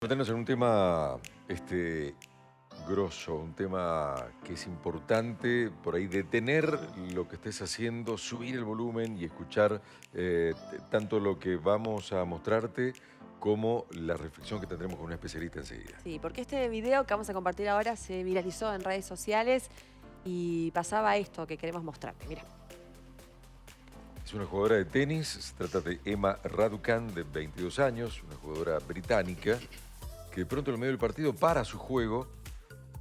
meternos en un tema grosso, un tema que es importante, por ahí detener lo que estés haciendo, subir el volumen y escuchar tanto lo que vamos a mostrarte como la reflexión que tendremos con una especialista enseguida. Sí, porque este video que vamos a compartir ahora se viralizó en redes sociales y pasaba esto que queremos mostrarte. Mira. Es una jugadora de tenis, se trata de Emma Raducanu, de 22 años, una jugadora británica, que de pronto en el medio del partido para su juego,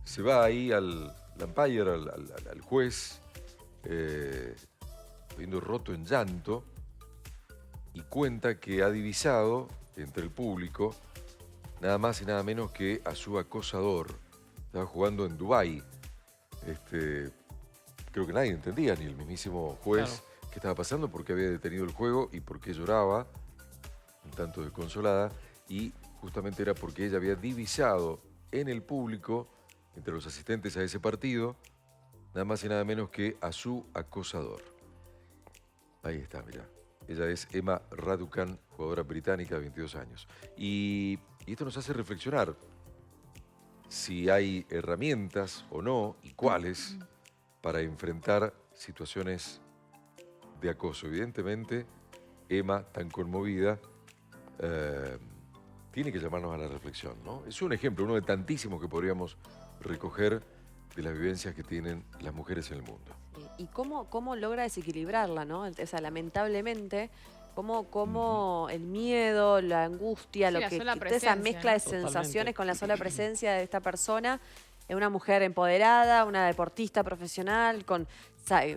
se va ahí al umpire, al juez, viendo roto en llanto, y cuenta que ha divisado entre el público nada más y nada menos que a su acosador. Estaba jugando en Dubái. Creo que nadie entendía, ni el mismísimo juez, qué estaba pasando, por qué había detenido el juego y por qué lloraba, un tanto desconsolada, y justamente era porque ella había divisado en el público, entre los asistentes a ese partido, nada más y nada menos que a su acosador. Ahí está, mirá. Ella es Emma Raducanu, jugadora británica de 22 años. Y esto nos hace reflexionar si hay herramientas o no, y cuáles, para enfrentar situaciones de acoso. Evidentemente, Emma, tan conmovida, tiene que llamarnos a la reflexión, ¿no? Es un ejemplo, uno de tantísimos que podríamos recoger de las vivencias que tienen las mujeres en el mundo. Y cómo logra desequilibrarla, ¿no? O sea, lamentablemente, cómo el miedo, la angustia, Sí, lo la que sola toda esa presencia, mezcla ¿no? de sensaciones Totalmente. con la sola presencia de esta persona, es una mujer empoderada, una deportista profesional,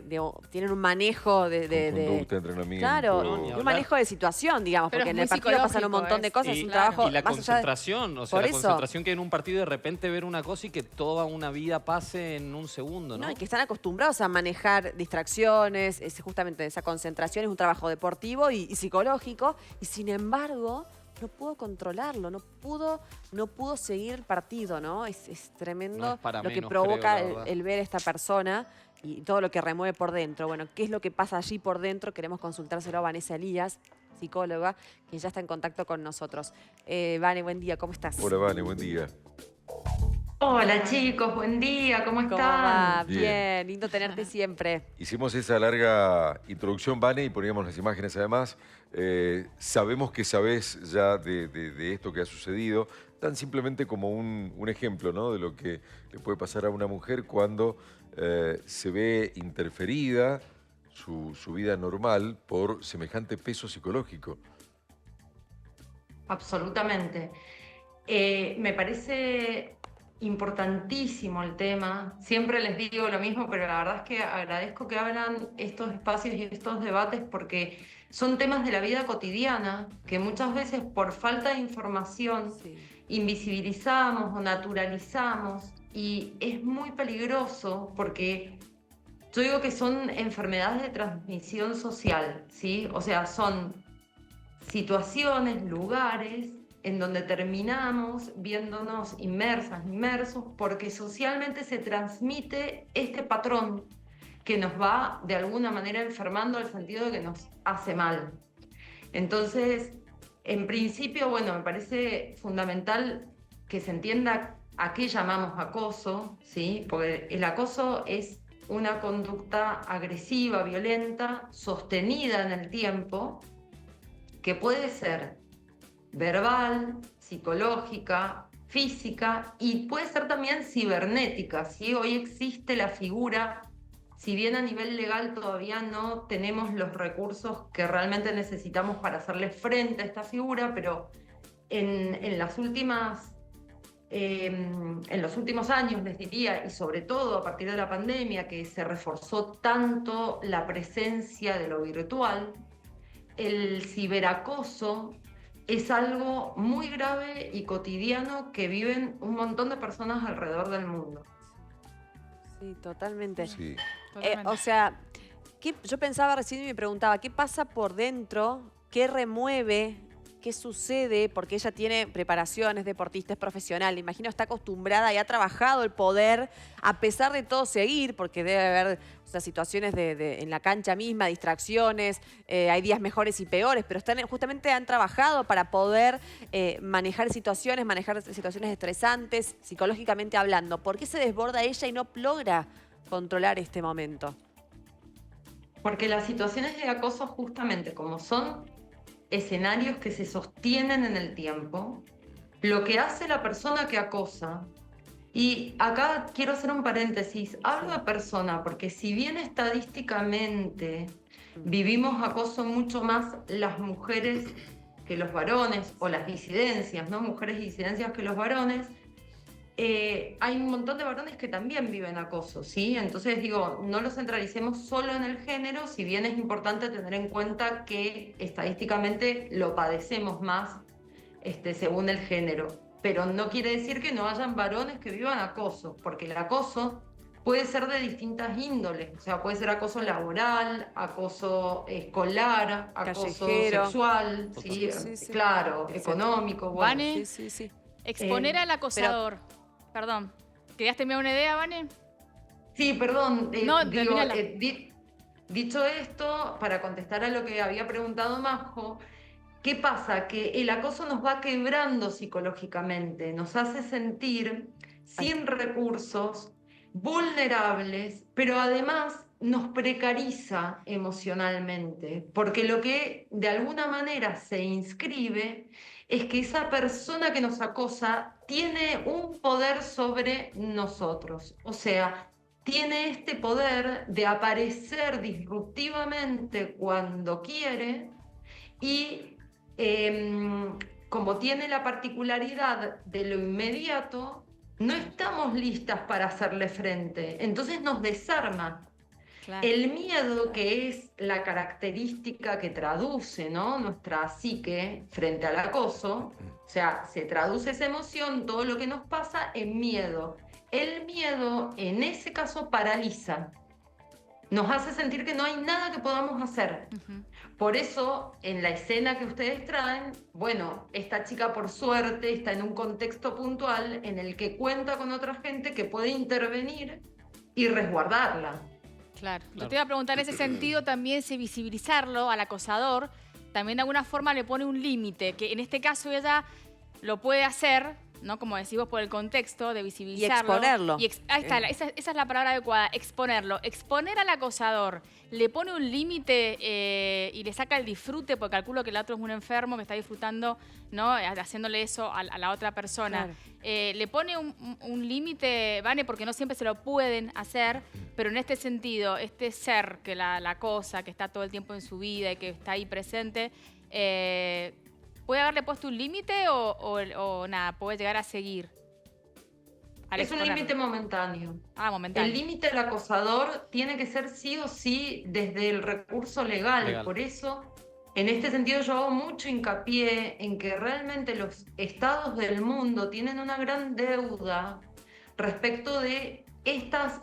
digamos, tienen un manejo Con conducta, entrenamiento. Claro, No, ni un hablar. manejo de situación, digamos, Pero porque es en muy el partido pasan un montón de psicológico, cosas, es es un claro. trabajo Y la más allá de... concentración, o sea, Por la eso. concentración que en un partido de repente ver una cosa y que toda una vida pase en un segundo, ¿no? No, y que están acostumbrados a manejar distracciones, justamente esa concentración es un trabajo deportivo y psicológico, y sin embargo no pudo controlarlo, no pudo seguir el partido, ¿no? Es tremendo No es para lo que menos, provoca creo, la verdad. el ver a esta persona y todo lo que remueve por dentro. Bueno, ¿qué es lo que pasa allí por dentro? Queremos consultárselo a Vanessa Elías, psicóloga, quien ya está en contacto con nosotros. Vane, buen día, ¿cómo estás? Hola, Vane, buen día. Hola chicos, buen día, ¿cómo ¿Cómo va? están? Bien, lindo tenerte siempre. Hicimos esa larga introducción, Vane, y poníamos las imágenes además. Sabemos que sabés ya de esto que ha sucedido, tan simplemente como un ejemplo, ¿no?, de lo que le puede pasar a una mujer cuando se ve interferida su vida normal por semejante peso psicológico. Absolutamente. Me parece importantísimo el tema. Siempre les digo lo mismo, pero la verdad es que agradezco que abran estos espacios y estos debates porque son temas de la vida cotidiana que muchas veces por falta de información Sí. invisibilizamos o naturalizamos y es muy peligroso porque yo digo que son enfermedades de transmisión social, ¿sí? O sea, son situaciones, lugares en donde terminamos viéndonos inmersas, inmersos, porque socialmente se transmite este patrón que nos va de alguna manera enfermando al sentido de que nos hace mal. Entonces, en principio, bueno, me parece fundamental que se entienda a qué llamamos acoso, ¿sí? Porque el acoso es una conducta agresiva, violenta, sostenida en el tiempo, que puede ser verbal, psicológica, física y puede ser también cibernética, ¿sí? Hoy existe la figura, si bien a nivel legal todavía no tenemos los recursos que realmente necesitamos para hacerle frente a esta figura, pero en los últimos años, les diría, y sobre todo a partir de la pandemia, que se reforzó tanto la presencia de lo virtual, el ciberacoso es algo muy grave y cotidiano que viven un montón de personas alrededor del mundo. Sí, totalmente. Sí. Totalmente. O sea, yo pensaba recién y me preguntaba, ¿qué pasa por dentro? ¿Qué remueve qué sucede, porque ella tiene preparaciones, deportista, es profesional, imagino está acostumbrada y ha trabajado el poder, a pesar de todo, seguir, porque debe haber situaciones en la cancha misma, distracciones, hay días mejores y peores, pero justamente han trabajado para poder manejar situaciones estresantes, psicológicamente hablando. ¿Por qué se desborda ella y no logra controlar este momento? Porque las situaciones de acoso, justamente como son escenarios que se sostienen en el tiempo, lo que hace la persona que acosa, y acá quiero hacer un paréntesis, hablo de persona, porque si bien estadísticamente vivimos acoso mucho más las mujeres que los varones, o las disidencias, ¿no? Mujeres y disidencias que los varones, hay un montón de varones que también viven acoso, ¿sí? Entonces digo, no lo centralicemos solo en el género, si bien es importante tener en cuenta que estadísticamente lo padecemos más según el género. Pero no quiere decir que no hayan varones que vivan acoso, porque el acoso puede ser de distintas índoles, o sea, puede ser acoso laboral, acoso escolar, acoso callejero, sexual, ¿sí? Sí. Claro, económico. Bueno. Vane, Sí. exponer al acosador. Perdón, ¿querías terminar una idea, Vane? Sí, perdón. No, digo, terminala. dicho esto, para contestar a lo que había preguntado Majo, ¿qué pasa? Que el acoso nos va quebrando psicológicamente, nos hace sentir sin recursos, vulnerables, pero además nos precariza emocionalmente, porque lo que de alguna manera se inscribe es que esa persona que nos acosa tiene un poder sobre nosotros, o sea, tiene este poder de aparecer disruptivamente cuando quiere y como tiene la particularidad de lo inmediato, no estamos listas para hacerle frente, entonces nos desarma. Claro. El miedo, que es la característica que traduce, ¿no?, nuestra psique frente al acoso, o sea, se traduce esa emoción, todo lo que nos pasa, en miedo. El miedo, en ese caso, paraliza. Nos hace sentir que no hay nada que podamos hacer. Por eso, en la escena que ustedes traen, bueno, esta chica por suerte está en un contexto puntual en el que cuenta con otra gente que puede intervenir y resguardarla. Claro. Yo te iba a preguntar en ese sentido también si visibilizarlo al acosador también de alguna forma le pone un límite, que en este caso ella lo puede hacer, ¿no? Como decís vos, por el contexto de visibilizarlo. Y exponerlo. Ahí está, esa es la palabra adecuada, exponerlo. Exponer al acosador, le pone un límite y le saca el disfrute, porque calculo que el otro es un enfermo que está disfrutando, ¿no?, haciéndole eso a la otra persona. Claro. Le pone un límite, Vane, porque no siempre se lo pueden hacer, pero en este sentido, este ser que la cosa, que está todo el tiempo en su vida y que está ahí presente, ¿puede haberle puesto un límite o nada, puede llegar a seguir? Es un límite momentáneo. Ah, momentáneo. El límite del acosador tiene que ser sí o sí desde el recurso legal. Por eso, en este sentido, yo hago mucho hincapié en que realmente los estados del mundo tienen una gran deuda respecto de estas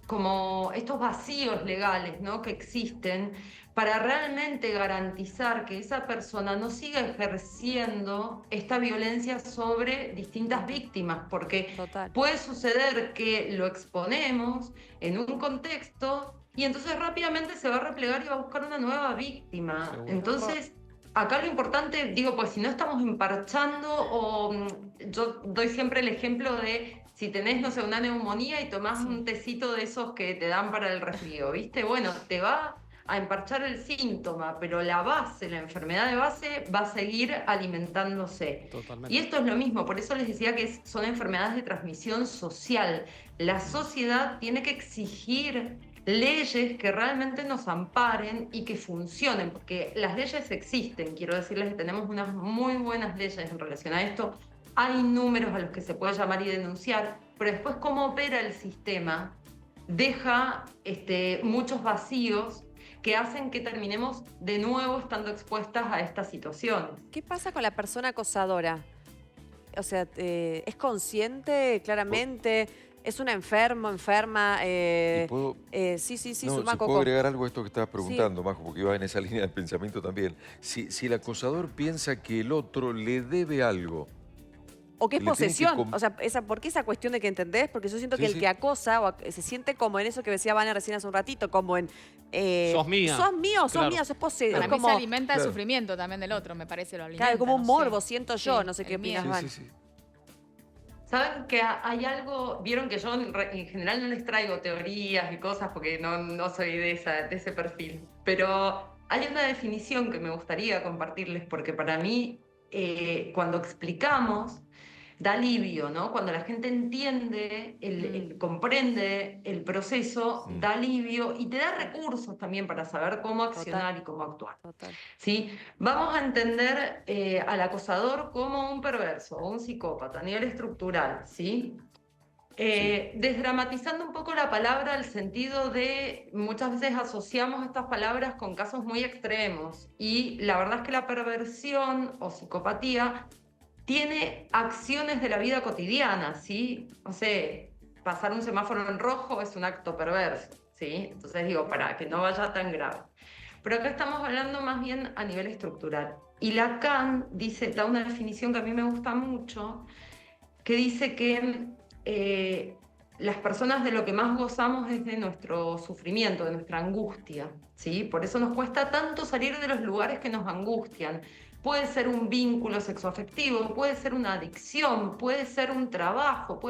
como estos vacíos legales, ¿no?, que existen, para realmente garantizar que esa persona no siga ejerciendo esta violencia sobre distintas víctimas, porque Total. puede suceder que lo exponemos en un contexto y entonces rápidamente se va a replegar y va a buscar una nueva víctima. Seguro. Entonces, acá lo importante, digo, pues si no estamos emparchando, o yo doy siempre el ejemplo de si tenés, no sé, una neumonía y tomás un tecito de esos que te dan para el resfrío, ¿viste? Bueno, te va a emparchar el síntoma, pero la base, la enfermedad de base, va a seguir alimentándose. Totalmente. Y esto es lo mismo, por eso les decía que son enfermedades de transmisión social. La sociedad tiene que exigir leyes que realmente nos amparen y que funcionen, porque las leyes existen. Quiero decirles que tenemos unas muy buenas leyes en relación a esto. Hay números a los que se puede llamar y denunciar, pero después cómo opera el sistema deja muchos vacíos que hacen que terminemos de nuevo estando expuestas a estas situaciones. ¿Qué pasa con la persona acosadora? O sea, ¿es consciente claramente? es un enfermo, enferma. ¿Y puedo, Sí, sí, sí, no, suma si puedo Coco. agregar algo a esto que estabas Sí. preguntando, Majo, porque iba en esa línea de pensamiento también. Si el acosador piensa que el otro le debe algo, O que es le tiene que posesión. O sea, ¿por qué esa cuestión de que entendés? Porque yo siento que Sí, el sí. que acosa se siente como en eso que decía Vane recién hace un ratito, como en... Sos mía. Sos mío, sos Claro. mía, sos posesión. Para Es mí se como, alimenta el Claro. sufrimiento también del otro, me parece, lo alimenta. claro, como un no morbo, sé. siento yo. Sí, No sé qué el opinas, miedo. Van. Sí, sí, sí. Saben que hay algo, vieron que yo en general no les traigo teorías y cosas porque no soy de ese perfil, pero hay una definición que me gustaría compartirles porque para mí cuando explicamos da alivio, ¿no? Cuando la gente entiende, comprende el proceso, Mm. da alivio y te da recursos también para saber cómo accionar Total. y cómo actuar. Total. ¿Sí? Vamos a entender al acosador como un perverso o un psicópata a nivel estructural, ¿sí? Desdramatizando un poco la palabra al sentido de muchas veces asociamos estas palabras con casos muy extremos y la verdad es que la perversión o psicopatía tiene acciones de la vida cotidiana, ¿sí? O sea, pasar un semáforo en rojo es un acto perverso, ¿sí? Entonces digo, para que no vaya tan grave. Pero acá estamos hablando más bien a nivel estructural. Y Lacan da una definición que a mí me gusta mucho, que dice que las personas de lo que más gozamos es de nuestro sufrimiento, de nuestra angustia, ¿sí? Por eso nos cuesta tanto salir de los lugares que nos angustian. Puede ser un vínculo sexoafectivo, puede ser una adicción, puede ser un trabajo,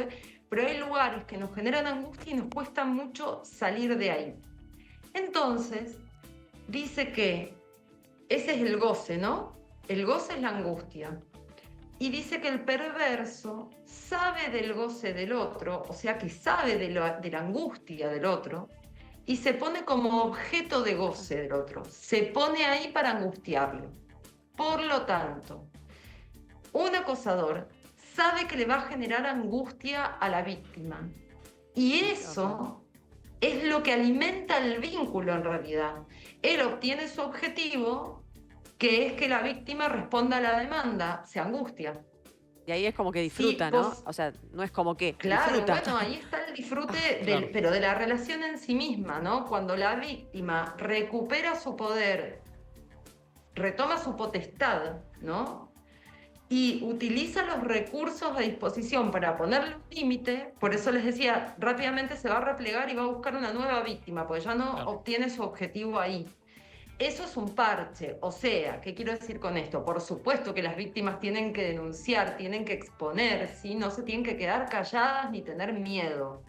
pero hay lugares que nos generan angustia y nos cuesta mucho salir de ahí. Entonces, dice que ese es el goce, ¿no? El goce es la angustia. Y dice que el perverso sabe del goce del otro, o sea que sabe de la angustia del otro, y se pone como objeto de goce del otro. Se pone ahí para angustiarlo. Por lo tanto, un acosador sabe que le va a generar angustia a la víctima. Y eso es lo que alimenta el vínculo en realidad. Él obtiene su objetivo, que es que la víctima responda a la demanda, se angustia. Y ahí es como que disfruta, Sí, ¿no? vos- O sea, no es como que Claro, disfruta. bueno, ahí está el disfrute, Claro. pero de la relación en sí misma, ¿no? Cuando la víctima recupera su poder, retoma su potestad, ¿no? Y utiliza los recursos a disposición para ponerle un límite, por eso les decía, rápidamente se va a replegar y va a buscar una nueva víctima, porque ya no Claro. obtiene su objetivo ahí. Eso es un parche, o sea, ¿qué quiero decir con esto? Por supuesto que las víctimas tienen que denunciar, tienen que exponer, ¿sí? No se tienen que quedar calladas ni tener miedo,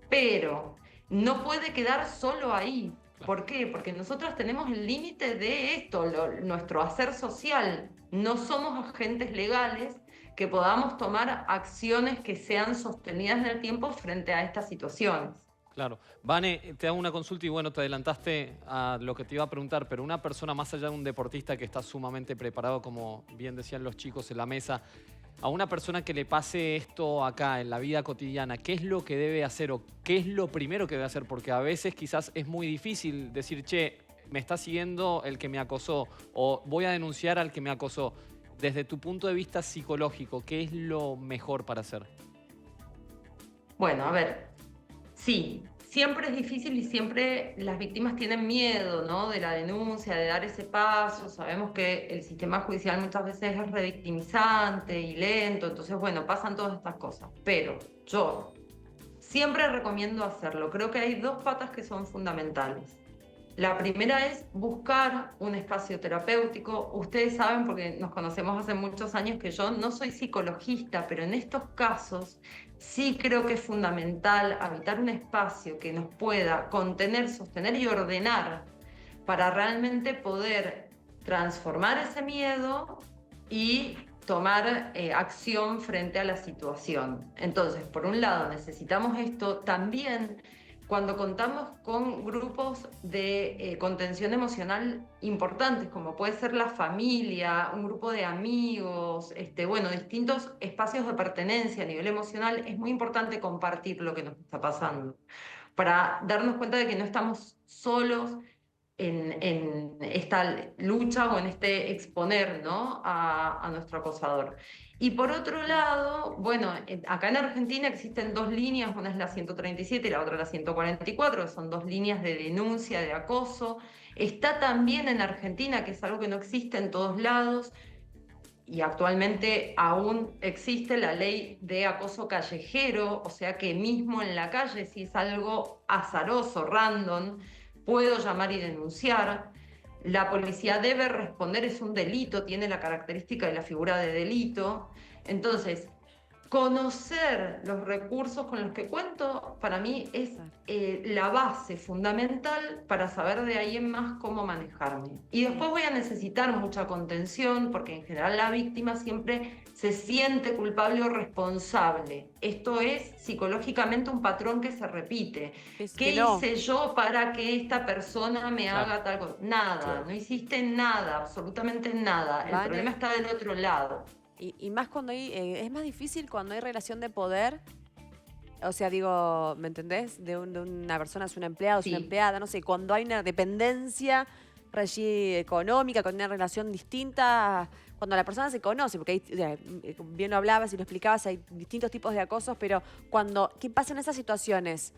pero no puede quedar solo ahí. ¿Por qué? Porque nosotros tenemos el límite de esto, nuestro hacer social. No somos agentes legales que podamos tomar acciones que sean sostenidas en el tiempo frente a estas situaciones. Claro. Vane, te hago una consulta y bueno, te adelantaste a lo que te iba a preguntar, pero una persona más allá de un deportista que está sumamente preparado, como bien decían los chicos en la mesa, a una persona que le pase esto acá en la vida cotidiana, ¿qué es lo que debe hacer o qué es lo primero que debe hacer? Porque a veces quizás es muy difícil decir, che, me está siguiendo el que me acosó o voy a denunciar al que me acosó. Desde tu punto de vista psicológico, ¿qué es lo mejor para hacer? Bueno, a ver, sí, siempre es difícil y siempre las víctimas tienen miedo, ¿no? De la denuncia, de dar ese paso. Sabemos que el sistema judicial muchas veces es revictimizante y lento, entonces, bueno, pasan todas estas cosas. Pero yo siempre recomiendo hacerlo. Creo que hay dos patas que son fundamentales. La primera es buscar un espacio terapéutico. Ustedes saben, porque nos conocemos hace muchos años, que yo no soy psicologista, pero en estos casos sí creo que es fundamental habitar un espacio que nos pueda contener, sostener y ordenar para realmente poder transformar ese miedo y tomar acción frente a la situación. Entonces, por un lado, necesitamos esto. También cuando contamos con grupos de contención emocional importantes, como puede ser la familia, un grupo de amigos, bueno, distintos espacios de pertenencia a nivel emocional, es muy importante compartir lo que nos está pasando, para darnos cuenta de que no estamos solos en esta lucha o en este exponer, ¿no? a nuestro acosador. Y por otro lado, bueno, acá en Argentina existen dos líneas, una es la 137 y la otra la 144, que son dos líneas de denuncia de acoso. Está también en Argentina, que es algo que no existe en todos lados, y actualmente aún existe la ley de acoso callejero, o sea que mismo en la calle, si es algo azaroso, random, puedo llamar y denunciar. La policía debe responder, es un delito, tiene la característica de la figura de delito. Entonces, conocer los recursos con los que cuento, para mí es la base fundamental para saber de ahí en más cómo manejarme. Y después voy a necesitar mucha contención, porque en general la víctima siempre se siente culpable o responsable. Esto es psicológicamente un patrón que se repite. ¿Qué hice yo para que esta persona me haga tal cosa? Nada, no hiciste nada, absolutamente nada. El problema está del otro lado. Y más cuando hay, es más difícil cuando hay relación de poder. O sea, digo, ¿me entendés? De una persona es un empleado, es una empleada, no sé, cuando hay una dependencia económica, con una relación distinta, cuando la persona se conoce, porque ahí, bien lo hablabas y lo explicabas, hay distintos tipos de acosos, pero ¿qué pasa en esas situaciones?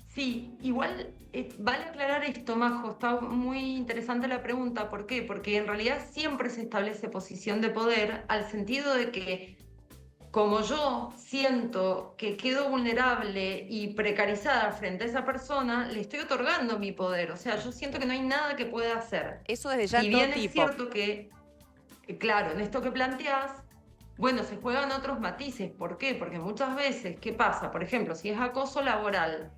Sí, igual vale aclarar esto, Majo, está muy interesante la pregunta. ¿Por qué? Porque en realidad siempre se establece posición de poder al sentido de que como yo siento que quedo vulnerable y precarizada frente a esa persona, le estoy otorgando mi poder. O sea, yo siento que no hay nada que pueda hacer. Eso desde ya Si en todo bien tipo. es cierto que, claro, en esto que planteás, bueno, se juegan otros matices. ¿Por qué? Porque muchas veces, ¿qué pasa? Por ejemplo, si es acoso laboral,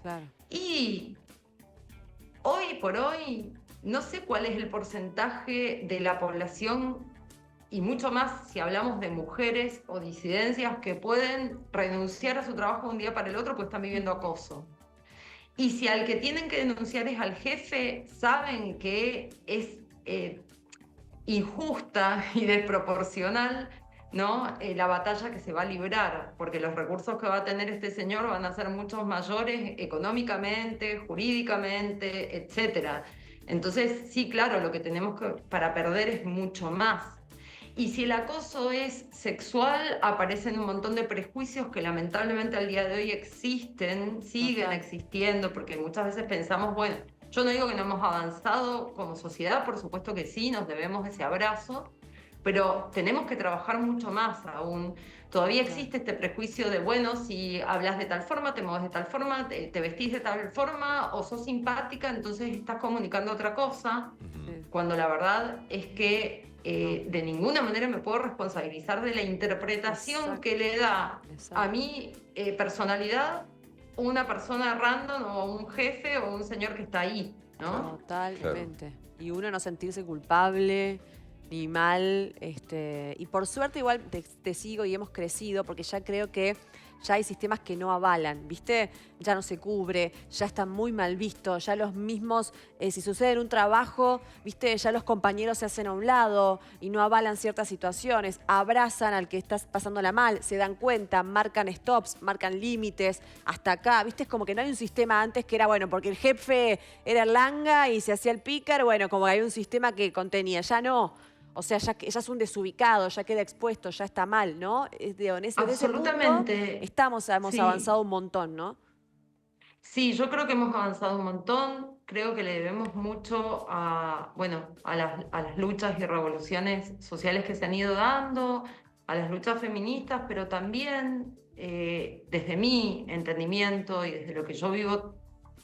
Claro. y hoy por hoy, no sé cuál es el porcentaje de la población, y mucho más si hablamos de mujeres o disidencias que pueden renunciar a su trabajo de un día para el otro porque están viviendo acoso. Y si al que tienen que denunciar es al jefe, saben que es injusta y desproporcional, ¿no? La batalla que se va a librar, porque los recursos que va a tener este señor van a ser muchos mayores económicamente, jurídicamente, etc. Entonces, sí, claro, lo que tenemos para perder es mucho más. Y si el acoso es sexual, aparecen un montón de prejuicios que lamentablemente al día de hoy existen, siguen existiendo, porque muchas veces pensamos, bueno, yo no digo que no hemos avanzado como sociedad, por supuesto que sí, nos debemos ese abrazo, pero tenemos que trabajar mucho más aún. Todavía existe este prejuicio de, bueno, si hablas de tal forma, te mueves de tal forma, te vestís de tal forma, o sos simpática, entonces estás comunicando otra cosa, cuando la verdad es que de ninguna manera me puedo responsabilizar de la interpretación que le da a mi personalidad una persona random o un jefe o un señor que está ahí, ¿no? Totalmente. Claro. Y uno no sentirse culpable ni mal. Y por suerte igual te sigo y hemos crecido porque ya creo que ya hay sistemas que no avalan, ¿viste? Ya no se cubre, ya está muy mal visto, ya los mismos, si sucede en un trabajo, ¿viste? Ya los compañeros se hacen a un lado y no avalan ciertas situaciones, abrazan al que está pasándola mal, se dan cuenta, marcan stops, marcan límites, hasta acá, ¿viste? Es como que no hay un sistema antes que era, bueno, porque el jefe era el langa y se hacía el pícaro, bueno, como que hay un sistema que contenía, ya no. O sea, ya es un desubicado, ya queda expuesto, ya está mal, ¿no? Absolutamente. Desde ese punto, hemos avanzado un montón, ¿no? Sí, yo creo que hemos avanzado un montón. Creo que le debemos mucho a, bueno, a las luchas y revoluciones sociales que se han ido dando, a las luchas feministas, pero también desde mi entendimiento y desde lo que yo vivo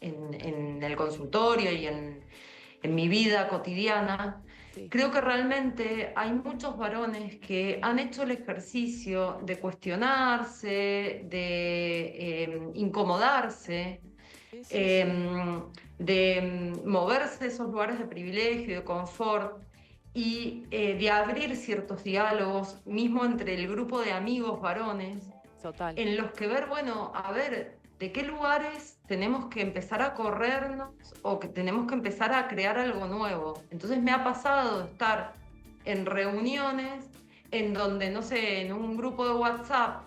en el consultorio y en mi vida cotidiana. Creo que realmente hay muchos varones que han hecho el ejercicio de cuestionarse, de incomodarse, de moverse de esos lugares de privilegio y de confort y de abrir ciertos diálogos, mismo entre el grupo de amigos varones, en los que ver, bueno, a ver, ¿de qué lugares tenemos que empezar a corrernos o que tenemos que empezar a crear algo nuevo? Entonces me ha pasado de estar en reuniones en donde, no sé, en un grupo de WhatsApp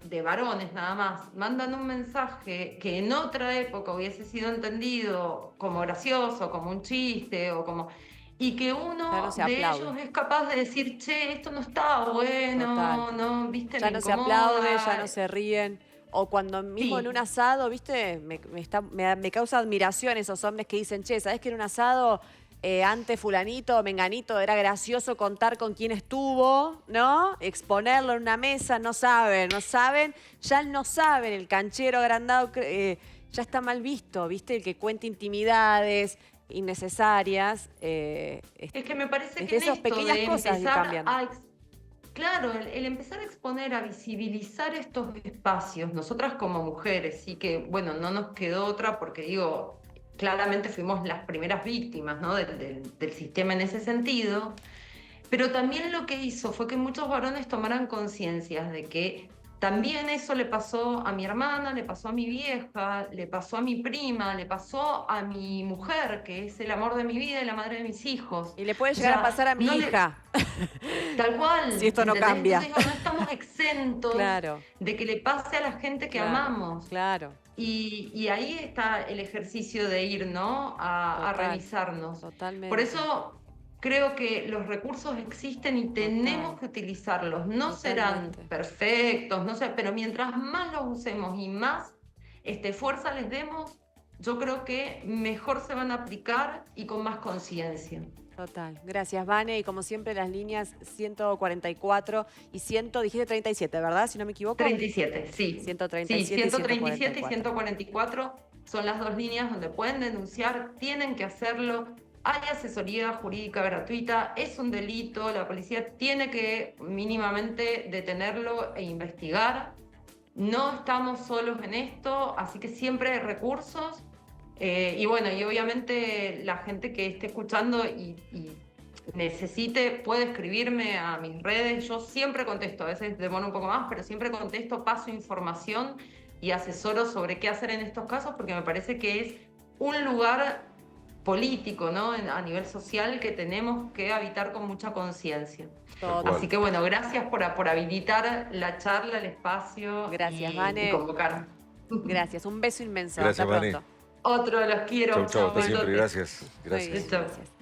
de varones nada más, mandan un mensaje que en otra época hubiese sido entendido como gracioso, como un chiste o como... Y que Ya uno no se de aplaude. ellos es capaz de decir, che, esto no está bueno, Total. no, viste, Ya me no se incomoda. aplaude, ya no se ríen. O cuando mismo Sí. en un asado, ¿viste? Me causa admiración esos hombres que dicen, che, ¿sabés que en un asado antes fulanito, menganito, era gracioso contar con quién estuvo, ¿no? Exponerlo en una mesa, no saben, ya no saben, el canchero agrandado ya está mal visto, ¿viste? El que cuenta intimidades innecesarias. Es que me parece Desde que en esas esto pequeñas de cosas ir empezar cambiando. a... Claro, el empezar a exponer, a visibilizar estos espacios, nosotras como mujeres, sí que, bueno, no nos quedó otra porque digo, claramente fuimos las primeras víctimas, ¿no? del sistema en ese sentido, pero también lo que hizo fue que muchos varones tomaran conciencia de que también eso le pasó a mi hermana, le pasó a mi vieja, le pasó a mi prima, le pasó a mi mujer, que es el amor de mi vida y la madre de mis hijos. Y le puede O llegar a sea, pasar a mi no le... hija. Tal cual, Si esto no ¿entendés? cambia. Entonces digo, no estamos exentos Claro, de que le pase a la gente que claro, amamos. claro. Y ahí está el ejercicio de ir, ¿no? A Total, revisarnos. totalmente. Por eso creo que los recursos existen y tenemos Total, que utilizarlos. No serán totalmente. perfectos, no sé, pero mientras más los usemos y más fuerza les demos, yo creo que mejor se van a aplicar y con más conciencia. Total. Gracias, Vane. Y como siempre, las líneas 144 y 100, dijiste 37, ¿verdad? Si no me equivoco. 37, sí. 137 Sí, y 137 y 144. 144 son las dos líneas donde pueden denunciar, tienen que hacerlo. Hay asesoría jurídica gratuita, es un delito, la policía tiene que mínimamente detenerlo e investigar. No estamos solos en esto, así que siempre hay recursos. Y bueno, y obviamente la gente que esté escuchando y necesite puede escribirme a mis redes. Yo siempre contesto, a veces demoro un poco más, pero siempre contesto, paso información y asesoro sobre qué hacer en estos casos, porque me parece que es un lugar político, ¿no? A nivel social que tenemos que habitar con mucha conciencia. Total. cual. Así que bueno, gracias por habilitar la charla, el espacio Gracias, y Vane. convocar. Gracias. Un beso inmenso. Gracias, Hasta Vane. pronto. Otro, los quiero. Chau, chau, hasta Besotes. siempre. Gracias. Muy Gracias. bien, Chau. gracias.